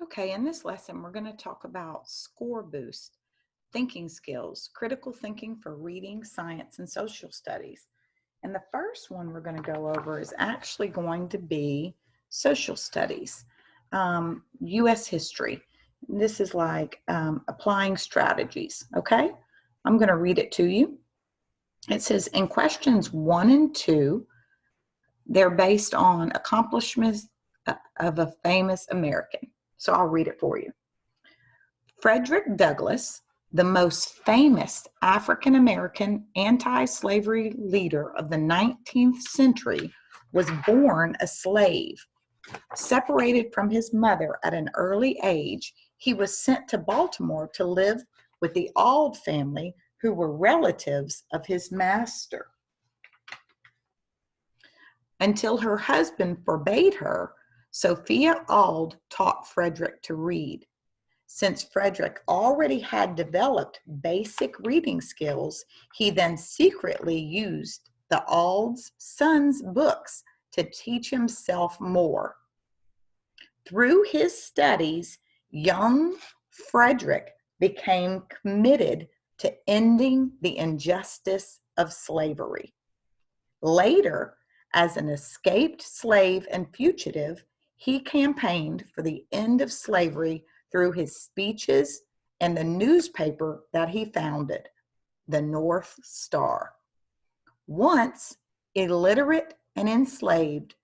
Okay, in this lesson, we're going to talk about Scoreboost, thinking skills, critical thinking for reading, science, and social studies. And the first one we're going to go over is actually going to be social studies, U.S. history. This is like applying strategies, okay? I'm going to read it to you. It says, in questions 1 and 2, they're based on accomplishments of a famous American. So I'll read it for you. Frederick Douglass, the most famous African-American anti-slavery leader of the 19th century, was born a slave. Separated from his mother at an early age, he was sent to Baltimore to live with the Auld family, who were relatives of his master. Until her husband forbade her, Sophia Auld taught Frederick to read. Since Frederick already had developed basic reading skills, he then secretly used the Auld's son's books to teach himself more. Through his studies, young Frederick became committed to ending the injustice of slavery. Later, as an escaped slave and fugitive, he campaigned for the end of slavery through his speeches and the newspaper that he founded, the North Star. Once illiterate and enslaved,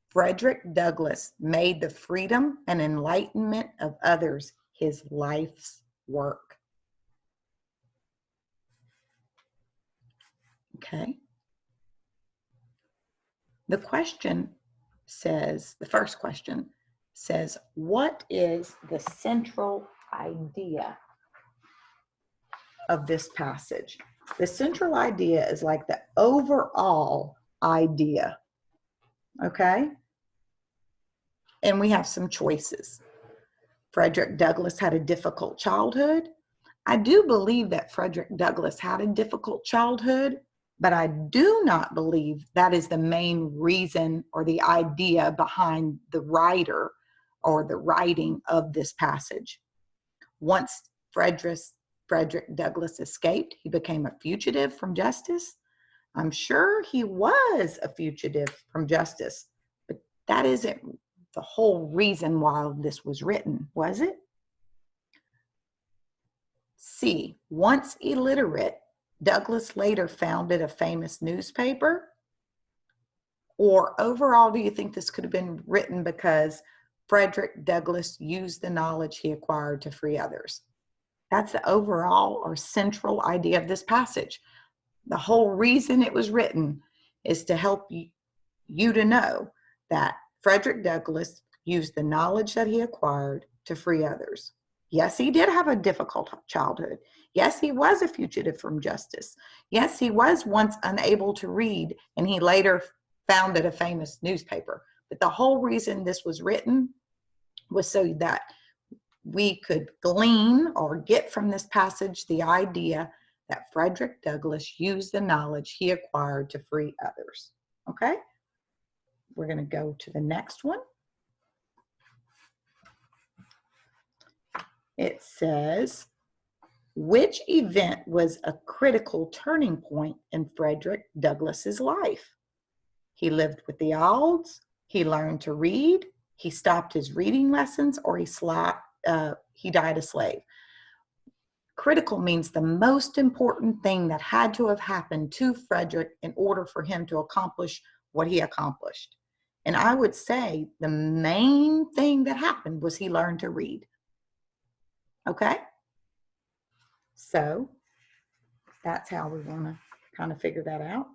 Frederick Douglass made the freedom and enlightenment of others his life's work. Okay. The first question says, what is the central idea of this passage? The central idea is like the overall idea, okay? And we have some choices. Frederick Douglass had a difficult childhood. I do believe that Frederick Douglass had a difficult childhood, but I do not believe that is the main reason or the idea behind the writer or the writing of this passage. Once Frederick Douglass escaped, he became a fugitive from justice. I'm sure he was a fugitive from justice, but that isn't the whole reason why this was written, was it? C, once illiterate, Douglass later founded a famous newspaper? Or overall, do you think this could have been written because Frederick Douglass used the knowledge he acquired to free others? That's the overall or central idea of this passage. The whole reason it was written is to help you to know that Frederick Douglass used the knowledge that he acquired to free others. Yes, he did have a difficult childhood. Yes, he was a fugitive from justice. Yes, he was once unable to read, and he later founded a famous newspaper. But the whole reason this was written was so that we could glean or get from this passage the idea that Frederick Douglass used the knowledge he acquired to free others. Okay? We're going to go to the next one. It says, which event was a critical turning point in Frederick Douglass's life? He lived with the Aulds, he learned to read, he stopped his reading lessons, or he died a slave. Critical means the most important thing that had to have happened to Frederick in order for him to accomplish what he accomplished. And I would say the main thing that happened was he learned to read. Okay? So that's how we're going to kind of figure that out.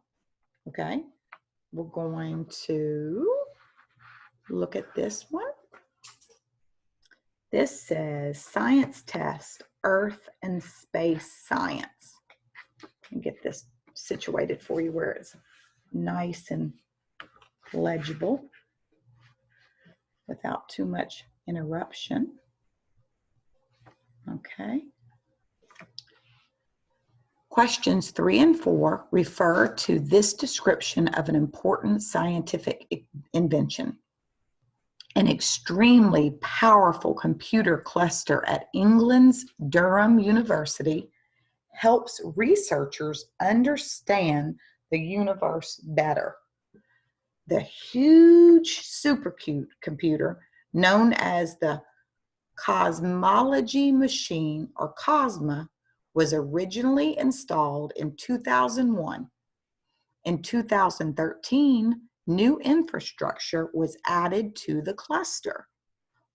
Okay? We're going to look at this one. This says science test, Earth and space science. Let me get this situated for you where it's nice and legible without too much interruption. Okay. Questions 3 and 4 refer to this description of an important scientific invention. an extremely powerful computer cluster at England's Durham University helps researchers understand the universe better. The huge supercomputer known as the Cosmology Machine, or COSMA, was originally installed in 2001. In 2013, new infrastructure was added to the cluster,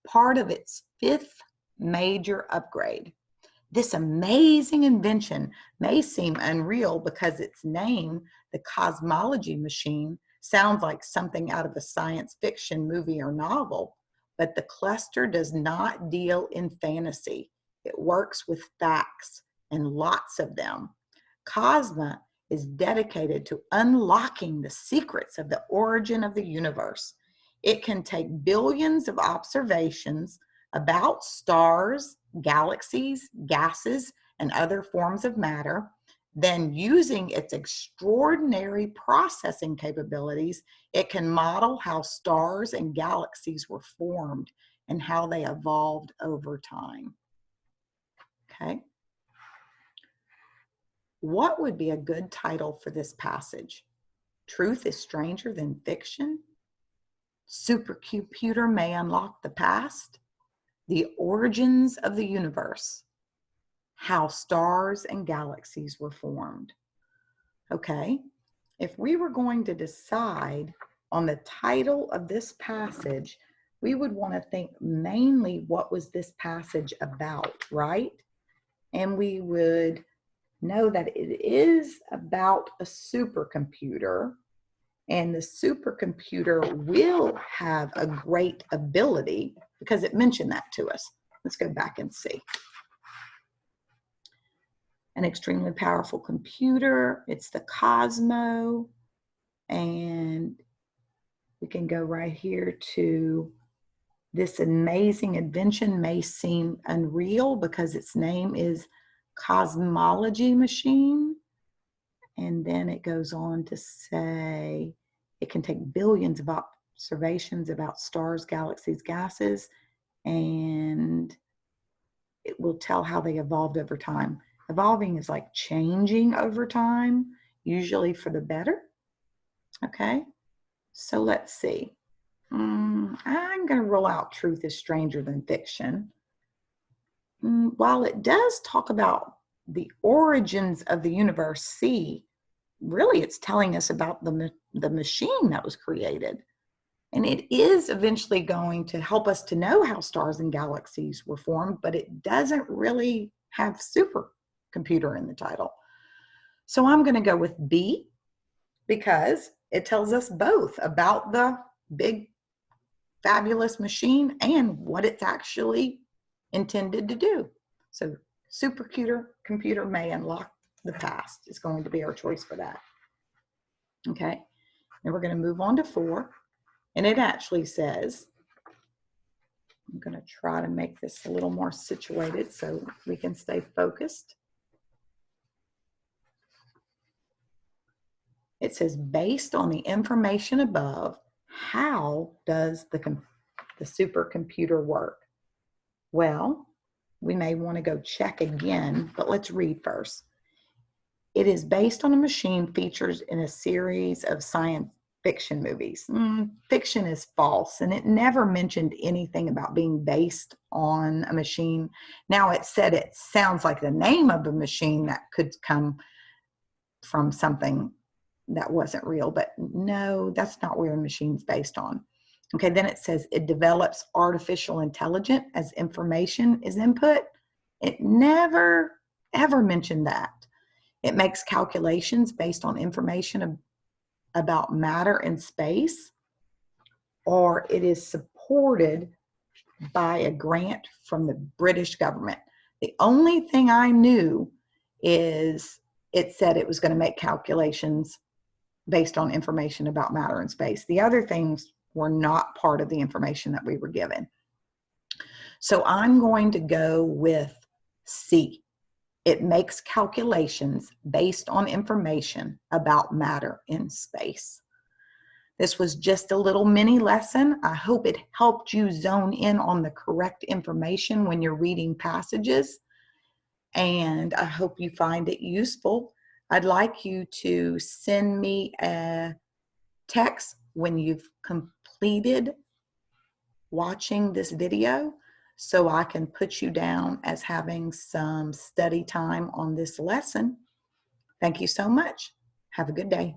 part of its 5th major upgrade. This amazing invention may seem unreal because its name, the Cosmology Machine, sounds like something out of a science fiction movie or novel, but the cluster does not deal in fantasy. It works with facts, and lots of them. COSMA is dedicated to unlocking the secrets of the origin of the universe. It can take billions of observations about stars, galaxies, gases, and other forms of matter. Then, using its extraordinary processing capabilities, it can model how stars and galaxies were formed and how they evolved over time. Okay. What would be a good title for this passage? Truth is stranger than fiction? Supercomputer may unlock the past? The origins of the universe? How stars and galaxies were formed? Okay, if we were going to decide on the title of this passage, we would want to think mainly what was this passage about, right? And we would know that it is about a supercomputer, and the supercomputer will have a great ability because it mentioned that to us. Let's go back and see. An extremely powerful computer. It's the Cosmo, and we can go right here to this amazing invention may seem unreal because its name is Cosmology Machine. And then it goes on to say it can take billions of observations about stars, galaxies, gases, and it will tell how they evolved over time. Evolving is like changing over time, usually for the better. Okay, so let's see. I'm going to rule out truth is stranger than fiction. While it does talk about the origins of the universe, see, really it's telling us about the machine that was created. And it is eventually going to help us to know how stars and galaxies were formed, but it doesn't really have supercomputer in the title. So I'm going to go with B because it tells us both about the big, fabulous machine and what it's actually intended to do. So supercomputer may unlock the past is going to be our choice for that. Okay, then we're going to move on to 4. And it actually says, I'm going to try to make this a little more situated so we can stay focused. It says, based on the information above, how does the supercomputer work? Well, we may want to go check again, but let's read first. It is based on a machine featured in a series of science fiction movies. Fiction is false, and it never mentioned anything about being based on a machine. Now it said it sounds like the name of the machine that could come from something that wasn't real, but no, that's not where a machine's based on. Okay, then it says it develops artificial intelligence as information is input. It never, ever mentioned that. It makes calculations based on information about matter and space, or it is supported by a grant from the British government. The only thing I knew is it said it was going to make calculations based on information about matter and space. The other things were not part of the information that we were given. So I'm going to go with C. It makes calculations based on information about matter in space. This was just a little mini lesson. I hope it helped you zone in on the correct information when you're reading passages, and I hope you find it useful. I'd like you to send me a text when you've completed watching this video so I can put you down as having some study time on this lesson. Thank you so much. Have a good day.